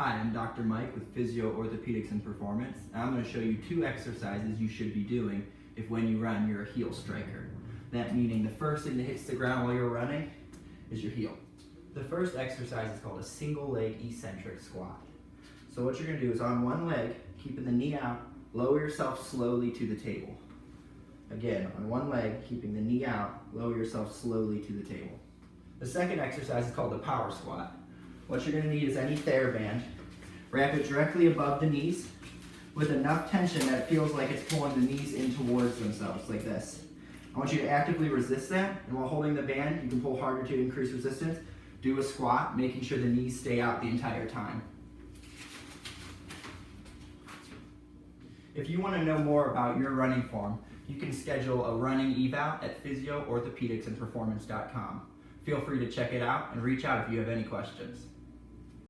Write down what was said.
Hi, I'm Dr. Mike with Physio Orthopedics and Performance, and I'm going to show you 2 exercises you should be doing if when you run you're a heel striker. That meaning the first thing that hits the ground while you're running is your heel. The first exercise is called a single leg eccentric squat. So what you're going to do is on one leg, keeping the knee out, lower yourself slowly to the table. Again, on one leg, keeping the knee out, lower yourself slowly to the table. The second exercise is called the power squat. What you're going to need is any TheraBand. Wrap it directly above the knees with enough tension that it feels like it's pulling the knees in towards themselves, like this. I want you to actively resist that, and while holding the band, you can pull harder to increase resistance. Do a squat, making sure the knees stay out the entire time. If you want to know more about your running form, you can schedule a running eval at physio-orthopedicsandperformance.com. Feel free to check it out and reach out if you have any questions.